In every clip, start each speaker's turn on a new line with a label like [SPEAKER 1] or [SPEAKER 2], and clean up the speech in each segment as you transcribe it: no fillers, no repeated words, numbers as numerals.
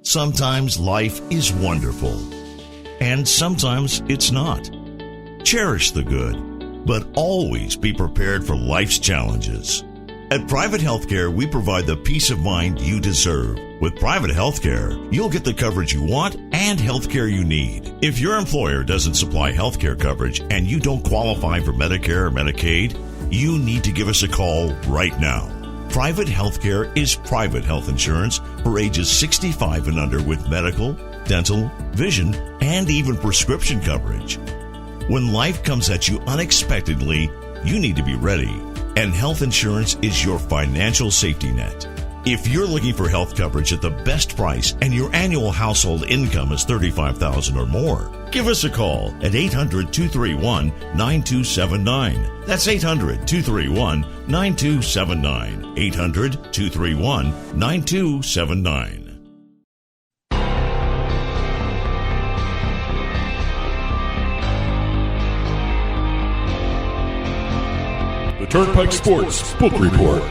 [SPEAKER 1] Sometimes life is wonderful, and sometimes it's not. Cherish the good, but always be prepared for life's challenges. At Private Healthcare, we provide the peace of mind you deserve. With Private Healthcare, you'll get the coverage you want and healthcare you need. If your employer doesn't supply healthcare coverage and you don't qualify for Medicare or Medicaid, you need to give us a call right now. Private Healthcare is private health insurance for ages 65 and under with medical, dental, vision, and even prescription coverage. When life comes at you unexpectedly, you need to be ready, and health insurance is your financial safety net. If you're looking for health coverage at the best price and your annual household income is $35,000 or more, give us a call at 800-231-9279. That's 800-231-9279. 800-231-9279.
[SPEAKER 2] The Turnpike Sports Book Report.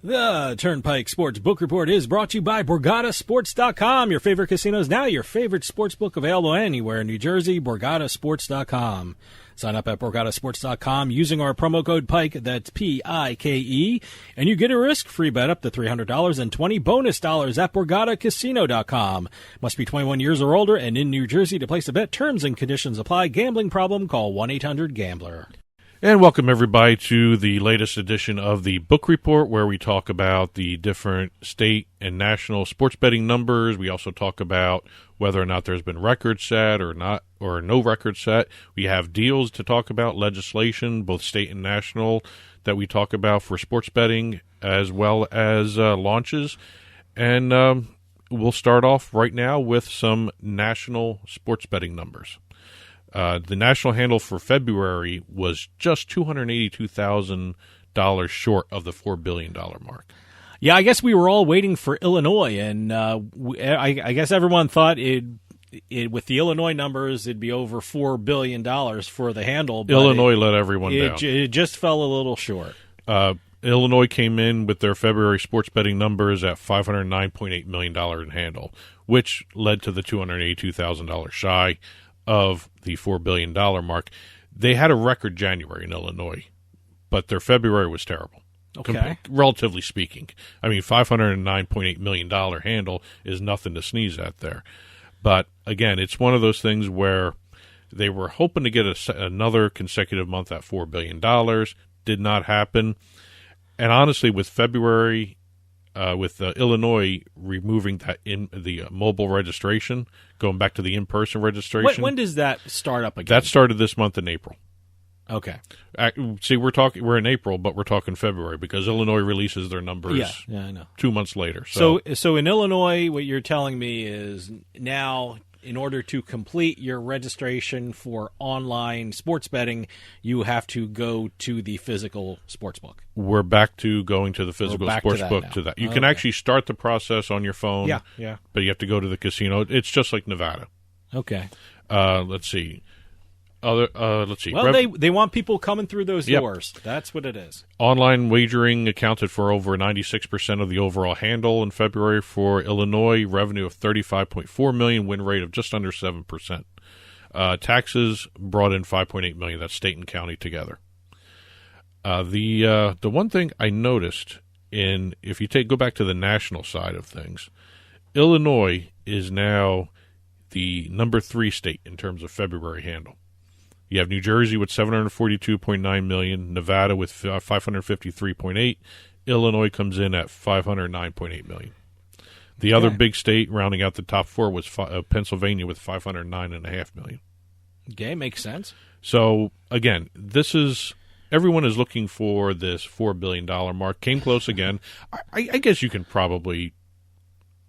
[SPEAKER 3] The Turnpike Sports Book Report is brought to you by BorgataSports.com. Your favorite casinos now, your favorite sports book available anywhere in New Jersey, BorgataSports.com. Sign up at BorgataSports.com using our promo code PIKE, that's P-I-K-E, and you get a risk-free bet up to $300 and 20 bonus dollars at BorgataCasino.com. Must be 21 years or older and in New Jersey to place a bet. Terms and conditions apply. Gambling problem? Call 1-800-GAMBLER.
[SPEAKER 4] And welcome, everybody, to the latest edition of the Book Report, where we talk about the different state and national sports betting numbers. We also talk about whether or not there's been records set or not, or no record set. We have deals to talk about, legislation, both state and national, that we talk about for sports betting, as well as launches. And we'll start off right now with some national sports betting numbers. The national handle for February was just $282,000 short of the $4 billion mark.
[SPEAKER 3] Yeah, I guess we were all waiting for Illinois, and I guess everyone thought it with the Illinois numbers, it'd be over $4 billion for the handle. But
[SPEAKER 4] Illinois let everyone down.
[SPEAKER 3] It just fell a little short.
[SPEAKER 4] Illinois came in with their February sports betting numbers at $509.8 million in handle, which led to the $282,000 shy of the $4 billion mark. They had a record January in Illinois, but their February was terrible.
[SPEAKER 3] Okay.
[SPEAKER 4] Relatively speaking. I mean, $509.8 million handle is nothing to sneeze at there. But, again, it's one of those things where they were hoping to get another consecutive month at $4 billion. Did not happen. And, honestly, with February, with Illinois removing that in the mobile registration, going back to the in-person registration.
[SPEAKER 3] When does that start up again?
[SPEAKER 4] That started this month in April.
[SPEAKER 3] Okay.
[SPEAKER 4] See, we're in April, but we're talking February because Illinois releases their numbers
[SPEAKER 3] I know.
[SPEAKER 4] 2 months later.
[SPEAKER 3] So in Illinois, what you're telling me is now, in order to complete your registration for online sports betting, you have to go to the physical sports book.
[SPEAKER 4] We're back to going to the physical sports book. You can actually start the process on your phone.
[SPEAKER 3] Yeah.
[SPEAKER 4] But you have to go to the casino. It's just like Nevada.
[SPEAKER 3] Okay.
[SPEAKER 4] Let's see.
[SPEAKER 3] Well, they want people coming through those doors. That's what it is.
[SPEAKER 4] Online wagering accounted for over 96% of the overall handle in February for Illinois. Revenue of $35.4 million, win rate of just under 7%. Taxes brought in $5.8 million. That's state and county together. The one thing I noticed if you go back to the national side of things, Illinois is now the number 3 state in terms of February handle. You have New Jersey with $742.9 million, Nevada with $553.8, Illinois comes in at $509.8 million. The other big state rounding out the top 4 was Pennsylvania with $509.5 million.
[SPEAKER 3] Okay, makes sense.
[SPEAKER 4] So again, everyone is looking for this $4 billion mark. Came close again. I guess you can probably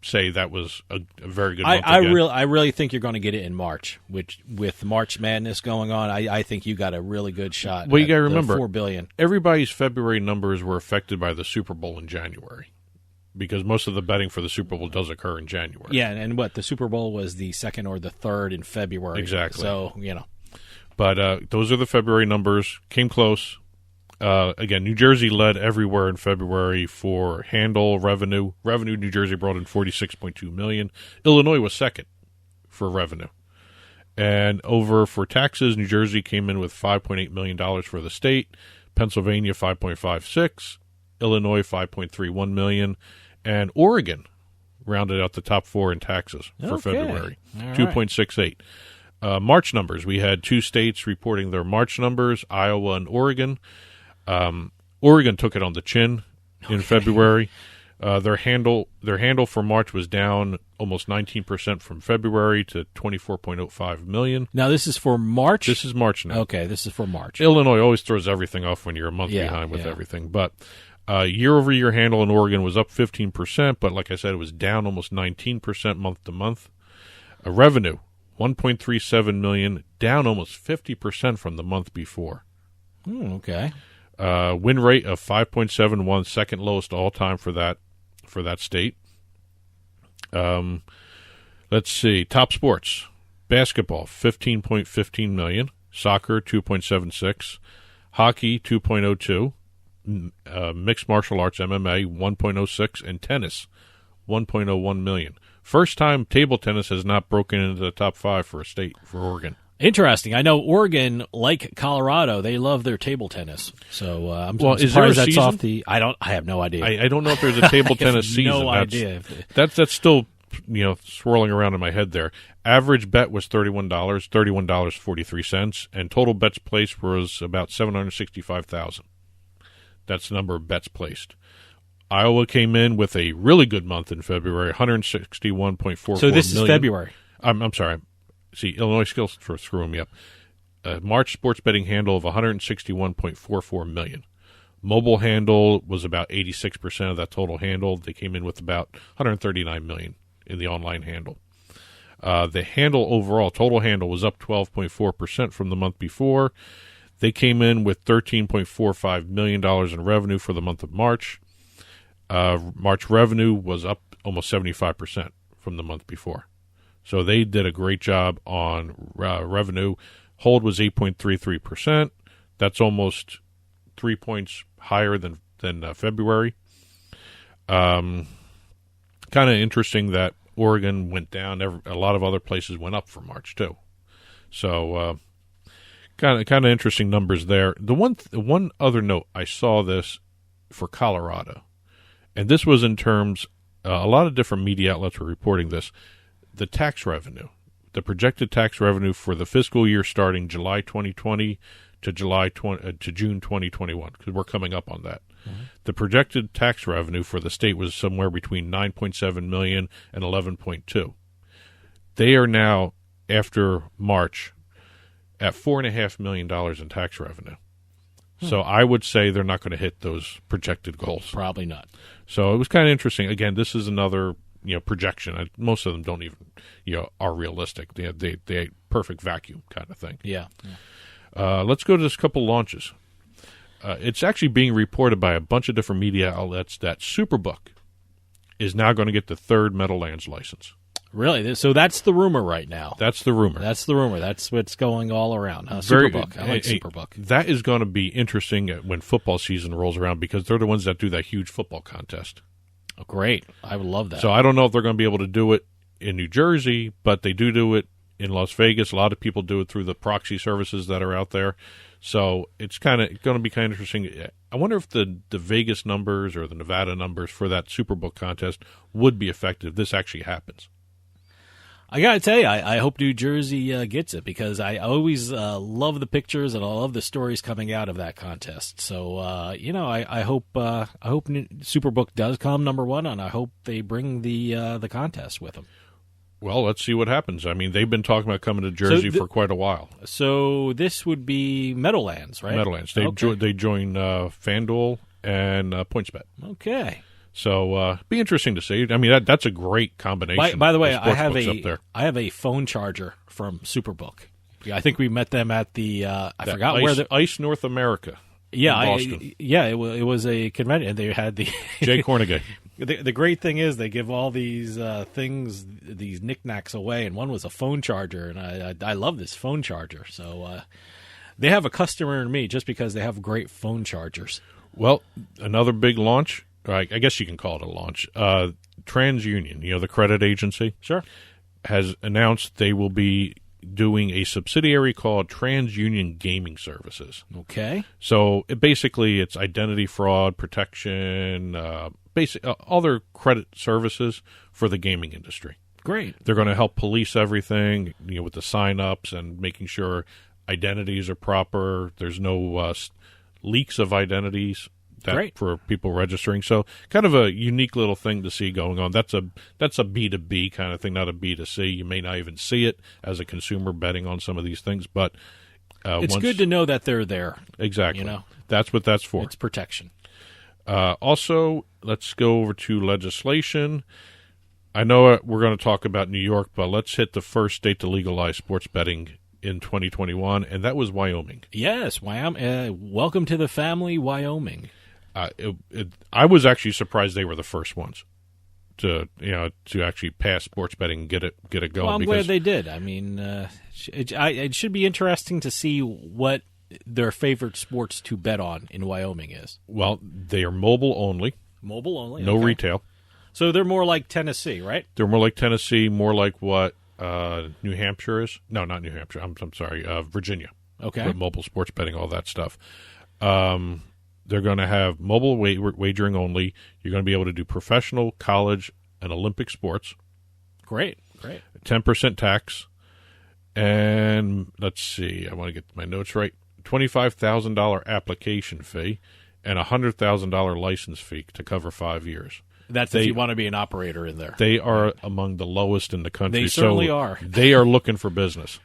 [SPEAKER 4] say that was a very good month again.
[SPEAKER 3] I really think you're going to get it in March, which with March Madness going on, I think you got a really good shot.
[SPEAKER 4] Well, you got to remember,
[SPEAKER 3] $4 billion.
[SPEAKER 4] Everybody's February numbers were affected by the Super Bowl in January because most of the betting for the Super Bowl does occur in January.
[SPEAKER 3] Yeah, and the Super Bowl was the 2nd or the 3rd in February.
[SPEAKER 4] Exactly.
[SPEAKER 3] So,
[SPEAKER 4] But those are the February numbers. Came close. Again, New Jersey led everywhere in February for handle revenue. New Jersey brought in $46.2 million. Illinois was second for revenue. And over for taxes, New Jersey came in with $5.8 million for the state. Pennsylvania, $5.56. Illinois, $5.31 million. And Oregon rounded out the top four in taxes for February, $2.68. March numbers. We had two states reporting their March numbers, Iowa and Oregon. Oregon took it on the chin in February. Their handle for March was down almost 19% from February to $24.05 million.
[SPEAKER 3] Now, this is for March?
[SPEAKER 4] This is March now.
[SPEAKER 3] Okay, this is for March.
[SPEAKER 4] Illinois always throws everything off when you're a month behind with everything. But year-over-year handle in Oregon was up 15%, but like I said, it was down almost 19% month to month. Revenue, $1.37 million, down almost 50% from the month before.
[SPEAKER 3] Okay.
[SPEAKER 4] Win rate of 5.71, second lowest all time for that state. Let's see. Top sports. Basketball, $15.15 million. Soccer, $2.76. Hockey, $2.02. Mixed martial arts, MMA, $1.06. And tennis, $1.01 million. First time table tennis has not broken into the top five for a state, for Oregon.
[SPEAKER 3] Interesting. I know Oregon, like Colorado, they love their table tennis. So I'm surprised that's off the. I have no idea.
[SPEAKER 4] I don't know if there's a table tennis season.
[SPEAKER 3] No idea.
[SPEAKER 4] That's still swirling around in my head there. Average bet was $31.43, and total bets placed was about 765,000. That's the number of bets placed. Iowa came in with a really good month in February, 161.44.
[SPEAKER 3] So this is February.
[SPEAKER 4] I'm sorry. See, Illinois skills for screwing me up. March sports betting handle of $161.44 million. Mobile handle was about 86% of that total handle. They came in with about $139 million in the online handle. The handle overall, total handle, was up 12.4% from the month before. They came in with $13.45 million in revenue for the month of March. March revenue was up almost 75% from the month before. So they did a great job on revenue. Hold was 8.33%. That's almost 3 points higher than February. Kind of interesting that Oregon went down. A lot of other places went up for March too. So kind of interesting numbers there. The one other note, I saw this for Colorado, and this was in terms. A lot of different media outlets were reporting this. The tax revenue, the projected tax revenue for the fiscal year starting July 2020 to June 2021, because we're coming up on that. Mm-hmm. The projected tax revenue for the state was somewhere between $9.7 million and $11.2. They are now, after March, at $4.5 million in tax revenue. So I would say they're not going to hit those projected goals.
[SPEAKER 3] Probably not. So
[SPEAKER 4] it was kind of interesting. Again, this is another projection. Most of them don't even are realistic. They perfect vacuum kind of thing.
[SPEAKER 3] Yeah.
[SPEAKER 4] Let's go to this couple launches. It's actually being reported by a bunch of different media outlets that Superbook is now going to get the third Meadowlands license.
[SPEAKER 3] Really? So that's the rumor right now.
[SPEAKER 4] That's the rumor.
[SPEAKER 3] That's what's going all around. Superbook. I like Superbook.
[SPEAKER 4] That is going to be interesting when football season rolls around, because they're the ones that do that huge football contest.
[SPEAKER 3] Oh, great. I would love that.
[SPEAKER 4] So I don't know if they're going to be able to do it in New Jersey, but they do it in Las Vegas. A lot of people do it through the proxy services that are out there. So it's kind of going to be kind of interesting. I wonder if the Vegas numbers or the Nevada numbers for that Superbook contest would be effective if this actually happens.
[SPEAKER 3] I got to tell you, I hope New Jersey gets it, because I always love the pictures and I love the stories coming out of that contest. So, I hope Superbook does come number one, and I hope they bring the contest with them.
[SPEAKER 4] Well, let's see what happens. I mean, they've been talking about coming to Jersey for quite a while.
[SPEAKER 3] So this would be Meadowlands, right?
[SPEAKER 4] Meadowlands. They join FanDuel and PointsBet.
[SPEAKER 3] Okay.
[SPEAKER 4] So be interesting to see. I mean, that's a great combination.
[SPEAKER 3] By the way, I have a phone charger from Superbook. Yeah, I think we met them at the I forgot where the
[SPEAKER 4] Ice North America.
[SPEAKER 3] Yeah, it was a convention. They had the
[SPEAKER 4] Jay Cornegay.
[SPEAKER 3] The great thing is they give all these things, these knickknacks away, and one was a phone charger, and I love this phone charger. So They have a customer in me just because they have great phone chargers.
[SPEAKER 4] Well, another big launch, I guess you can call it a launch, TransUnion, the credit agency,
[SPEAKER 3] Sure.
[SPEAKER 4] has announced they will be doing a subsidiary called TransUnion Gaming Services.
[SPEAKER 3] Okay.
[SPEAKER 4] So it's identity fraud protection, other credit services for the gaming industry.
[SPEAKER 3] Great.
[SPEAKER 4] They're going to help police everything, with the sign-ups and making sure identities are proper. There's no leaks of identities for people registering. So kind of a unique little thing to see going on. That's a B2B kind of thing, not a B2C. You may not even see it as a consumer betting on some of these things, but
[SPEAKER 3] it's good to know that they're there.
[SPEAKER 4] Exactly. That's what that's for.
[SPEAKER 3] It's protection.
[SPEAKER 4] Also, let's go over to legislation. I know we're going to talk about New York, but let's hit the first state to legalize sports betting in 2021, and that was Wyoming.
[SPEAKER 3] Yes, Wyoming. Welcome to the family, Wyoming.
[SPEAKER 4] I was actually surprised they were the first ones to actually pass sports betting and get it going.
[SPEAKER 3] Well, I'm glad they did. I mean, it should be interesting to see what their favorite sports to bet on in Wyoming is.
[SPEAKER 4] Well, they are mobile only.
[SPEAKER 3] Mobile only.
[SPEAKER 4] No
[SPEAKER 3] okay.
[SPEAKER 4] retail.
[SPEAKER 3] So they're more like Tennessee, right?
[SPEAKER 4] They're more like Tennessee, more like what New Hampshire is. No, not New Hampshire. I'm sorry, Virginia.
[SPEAKER 3] Okay.
[SPEAKER 4] With mobile sports betting, all that stuff. They're going to have mobile wagering only. You're going to be able to do professional, college, and Olympic sports.
[SPEAKER 3] Great.
[SPEAKER 4] 10% tax. And let's see, I want to get my notes right. $25,000 application fee and a $100,000 license fee to cover 5 years.
[SPEAKER 3] That's if you want to be an operator in there.
[SPEAKER 4] They are among the lowest in the country.
[SPEAKER 3] They certainly are.
[SPEAKER 4] They are looking for business.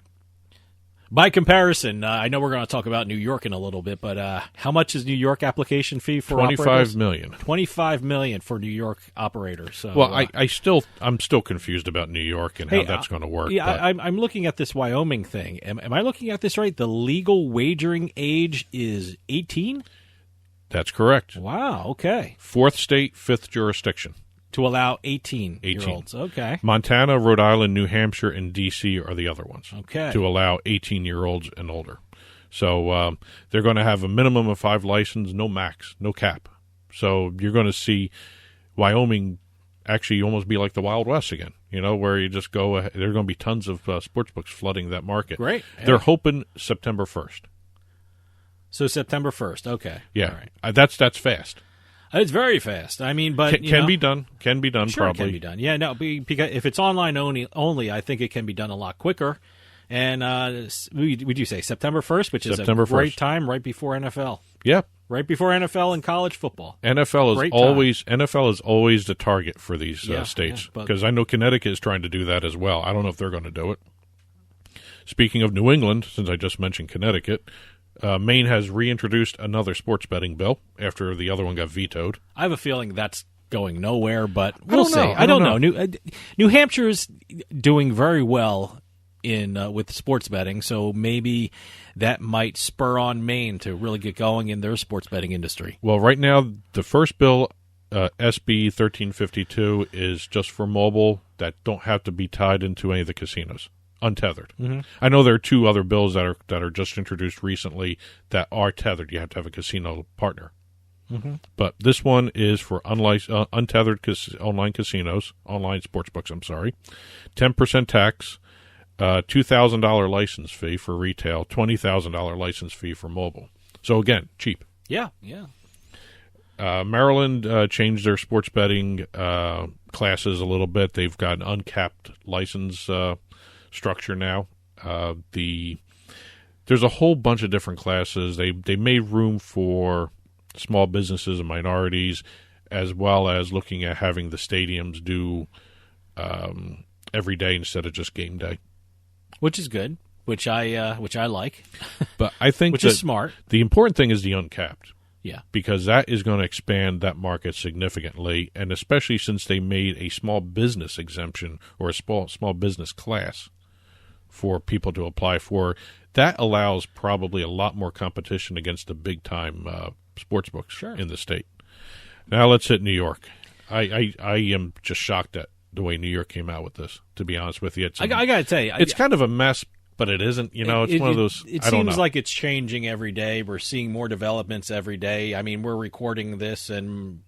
[SPEAKER 3] By comparison, I know we're going to talk about New York in a little bit, but how much is New York application fee for operators?
[SPEAKER 4] $25 million.
[SPEAKER 3] $25 million for New York operators. So,
[SPEAKER 4] well, I'm still confused about New York and how that's going to work.
[SPEAKER 3] Yeah, I'm looking at this Wyoming thing. Am I looking at this right? The legal wagering age is 18?
[SPEAKER 4] That's correct.
[SPEAKER 3] Wow, okay.
[SPEAKER 4] Fourth state, fifth jurisdiction.
[SPEAKER 3] To allow 18-year-olds. Okay.
[SPEAKER 4] Montana, Rhode Island, New Hampshire, and D.C. are the other ones.
[SPEAKER 3] Okay.
[SPEAKER 4] To allow 18-year-olds and older. So they're going to have a minimum of 5 licenses, no max, no cap. So you're going to see Wyoming actually almost be like the Wild West again, where you just go. There are going to be tons of sports books flooding that market.
[SPEAKER 3] Great.
[SPEAKER 4] They're hoping September 1st.
[SPEAKER 3] So September 1st. Okay.
[SPEAKER 4] Yeah.
[SPEAKER 3] All right.
[SPEAKER 4] That's fast.
[SPEAKER 3] It's very fast. I mean, but
[SPEAKER 4] can be done. Can be done.
[SPEAKER 3] Sure,
[SPEAKER 4] probably
[SPEAKER 3] it can be done. Yeah, no, because if it's online only, I think it can be done a lot quicker. And would you say September 1st, which is
[SPEAKER 4] September
[SPEAKER 3] a great
[SPEAKER 4] 1st.
[SPEAKER 3] time right before NFL?
[SPEAKER 4] Yep.
[SPEAKER 3] Right before NFL and college football.
[SPEAKER 4] NFL is always the target for these states because I know Connecticut is trying to do that as well. I don't know if they're going to do it. Speaking of New England, since I just mentioned Connecticut. Maine has reintroduced another sports betting bill after the other one got vetoed.
[SPEAKER 3] I have a feeling that's going nowhere, but we'll see.
[SPEAKER 4] I don't know.
[SPEAKER 3] New Hampshire's doing very well with sports betting, so maybe that might spur on Maine to really get going in their sports betting industry.
[SPEAKER 4] Well, right now, the first bill, SB 1352, is just for mobile that don't have to be tied into any of the casinos. Untethered. Mm-hmm. I know there are 2 other bills that are just introduced recently that are tethered. You have to have a casino partner. Mm-hmm. But this one is for untethered online casinos, online sportsbooks, 10% tax, $2,000 license fee for retail, $20,000 license fee for mobile. So, again, cheap.
[SPEAKER 3] Yeah.
[SPEAKER 4] Maryland changed their sports betting classes a little bit. They've got an uncapped license structure now. There's a whole bunch of different classes. They made room for small businesses and minorities, as well as looking at having the stadiums do every day instead of just game day,
[SPEAKER 3] which is good. Which I like.
[SPEAKER 4] But I think
[SPEAKER 3] which is smart.
[SPEAKER 4] The important thing is the uncapped.
[SPEAKER 3] Yeah,
[SPEAKER 4] because that is going to expand that market significantly, and especially since they made a small business exemption or a small business class for people to apply for, that allows probably a lot more competition against the big-time sports books in the state. Now let's hit New York. I am just shocked at the way New York came out with this, to be honest with you.
[SPEAKER 3] I got to tell you.
[SPEAKER 4] It's kind of a mess, but it isn't. It's one of those.
[SPEAKER 3] It
[SPEAKER 4] I don't
[SPEAKER 3] seems
[SPEAKER 4] know.
[SPEAKER 3] like it's changing every day. We're seeing more developments every day. I mean, we're recording this, and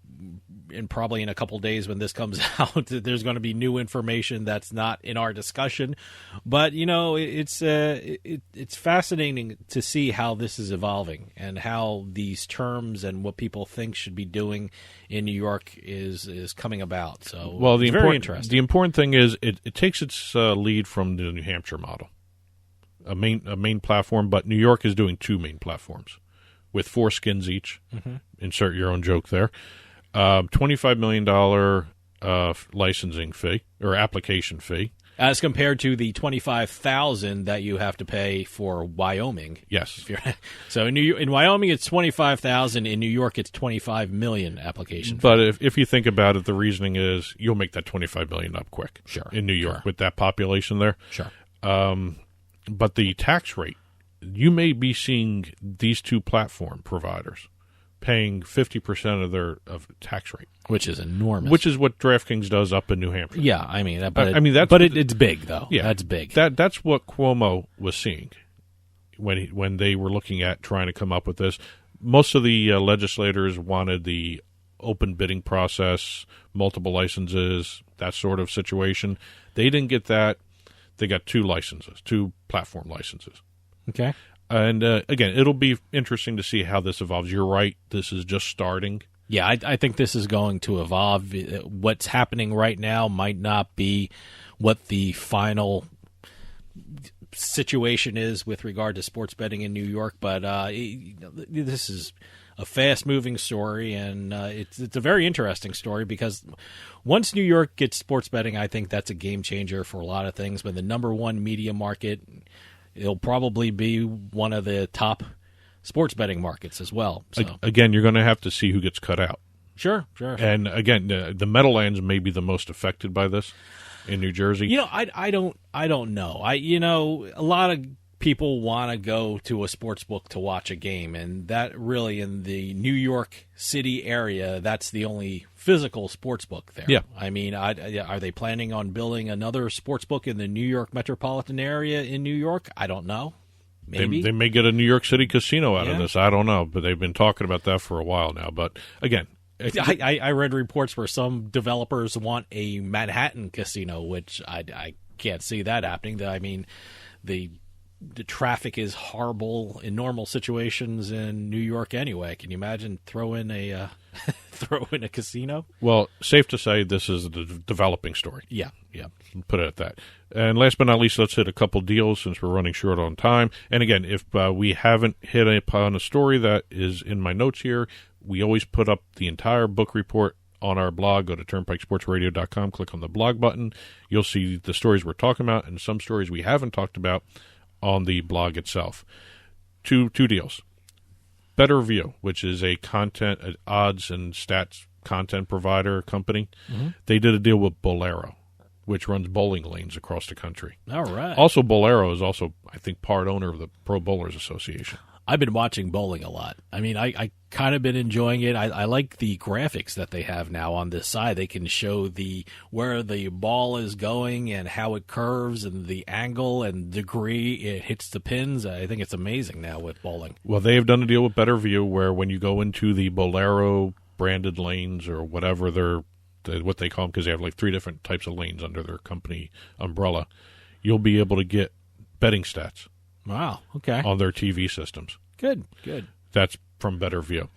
[SPEAKER 3] probably in a couple days when this comes out, there's going to be new information that's not in our discussion. But it's fascinating to see how this is evolving and how these terms and what people think should be doing in New York is coming about. So, it's very interesting.
[SPEAKER 4] The important thing is it takes its lead from the New Hampshire model, a main platform, but New York is doing 2 main platforms with 4 skins each. Mm-hmm. Insert your own joke there. $25 million licensing fee or application fee,
[SPEAKER 3] as compared to the $25,000 that you have to pay for Wyoming.
[SPEAKER 4] Yes.
[SPEAKER 3] So in Wyoming it's $25,000. In New York it's $25 million application fee.
[SPEAKER 4] But if you think about it, the reasoning is you'll make that $25 million up quick.
[SPEAKER 3] Sure.
[SPEAKER 4] In New York with that population there.
[SPEAKER 3] Sure.
[SPEAKER 4] But the tax rate, you may be seeing these 2 platform providers paying 50% of their tax rate,
[SPEAKER 3] which is enormous.
[SPEAKER 4] Which is what DraftKings does up in New Hampshire.
[SPEAKER 3] Yeah, I mean, it's big though.
[SPEAKER 4] Yeah,
[SPEAKER 3] that's big.
[SPEAKER 4] That's what Cuomo was seeing when they were looking at trying to come up with this. Most of the legislators wanted the open bidding process, multiple licenses, that sort of situation. They didn't get that. They got 2 platform licenses.
[SPEAKER 3] Okay.
[SPEAKER 4] And again, it'll be interesting to see how this evolves. You're right. This is just starting.
[SPEAKER 3] Yeah, I think this is going to evolve. What's happening right now might not be what the final situation is with regard to sports betting in New York, but this is a fast-moving story, and it's a very interesting story because once New York gets sports betting, I think that's a game changer for a lot of things. When the number 1 media market, it'll probably be one of the top sports betting markets as well. So.
[SPEAKER 4] Again, you're going to have to see who gets cut out.
[SPEAKER 3] Sure.
[SPEAKER 4] And again, the Meadowlands may be the most affected by this in New Jersey.
[SPEAKER 3] I don't know. A lot of people want to go to a sports book to watch a game, and that really in the New York City area, that's the only physical sports book there.
[SPEAKER 4] Yeah.
[SPEAKER 3] I mean, are they planning on building another sports book in the New York metropolitan area in New York? I don't know. Maybe.
[SPEAKER 4] They may get a New York City casino out of this. I don't know, but they've been talking about that for a while now. But again,
[SPEAKER 3] I read reports where some developers want a Manhattan casino, which I can't see that happening. I mean, the traffic is horrible in normal situations in New York anyway. Can you imagine throw in a casino?
[SPEAKER 4] Well, safe to say this is a developing story.
[SPEAKER 3] Yeah.
[SPEAKER 4] Put it at that. And last but not least, let's hit a couple deals since we're running short on time. And again, if we haven't hit upon a story that is in my notes here, we always put up the entire book report on our blog. Go to turnpikesportsradio.com, click on the blog button. You'll see the stories we're talking about and some stories we haven't talked about on the blog itself. Two deals. Better View, which is a odds and stats content provider company. Mm-hmm. They did a deal with Bolero, which runs bowling lanes across the country.
[SPEAKER 3] All right.
[SPEAKER 4] Also, Bolero is also, I think, part owner of the Pro Bowlers Association.
[SPEAKER 3] I've been watching bowling a lot. I mean, I kind of been enjoying it. I like the graphics that they have now on this side. They can show where the ball is going and how it curves and the angle and degree it hits the pins. I think it's amazing now with bowling.
[SPEAKER 4] Well, they have done a deal with Better View where when you go into the Bolero branded lanes or whatever what they call them, because they have like 3 different types of lanes under their company umbrella, you'll be able to get betting stats.
[SPEAKER 3] Wow. Okay.
[SPEAKER 4] On their TV systems.
[SPEAKER 3] Good.
[SPEAKER 4] That's from Better View.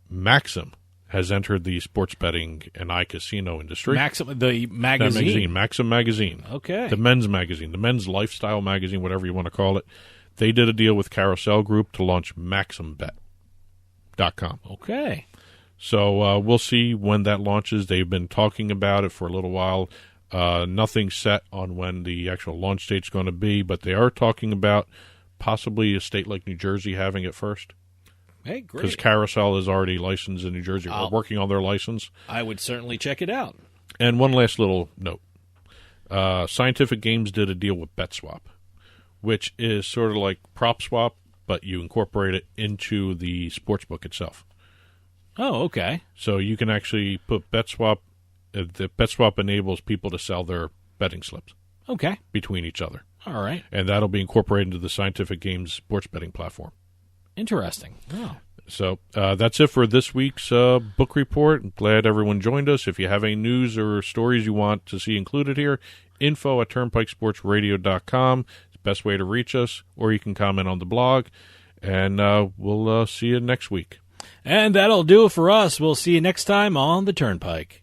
[SPEAKER 4] Maxim has entered the sports betting and iCasino industry.
[SPEAKER 3] Maxim, the magazine.
[SPEAKER 4] Maxim magazine.
[SPEAKER 3] Okay.
[SPEAKER 4] The men's magazine, the men's lifestyle magazine, whatever you want to call it. They did a deal with Carousel Group to launch MaximBet.com.
[SPEAKER 3] Okay.
[SPEAKER 4] So we'll see when that launches. They've been talking about it for a little while. Nothing set on when the actual launch date's going to be, but they are talking about possibly a state like New Jersey having it first.
[SPEAKER 3] Hey, great.
[SPEAKER 4] Because Carousel is already licensed in New Jersey. We're working on their license.
[SPEAKER 3] I would certainly check it out.
[SPEAKER 4] And one last little note. Scientific Games did a deal with BetSwap, which is sort of like PropSwap, but you incorporate it into the sportsbook itself.
[SPEAKER 3] Oh, okay.
[SPEAKER 4] So you can actually put BetSwap. The BetSwap enables people to sell their betting slips.
[SPEAKER 3] Okay.
[SPEAKER 4] Between each other.
[SPEAKER 3] All right.
[SPEAKER 4] And that'll be incorporated into the Scientific Games sports betting platform.
[SPEAKER 3] Interesting. Oh.
[SPEAKER 4] So that's it for this week's book report. I'm glad everyone joined us. If you have any news or stories you want to see included here, info@turnpikesportsradio.com. It's the best way to reach us, or you can comment on the blog. And we'll see you next week.
[SPEAKER 3] And that'll do it for us. We'll see you next time on the Turnpike.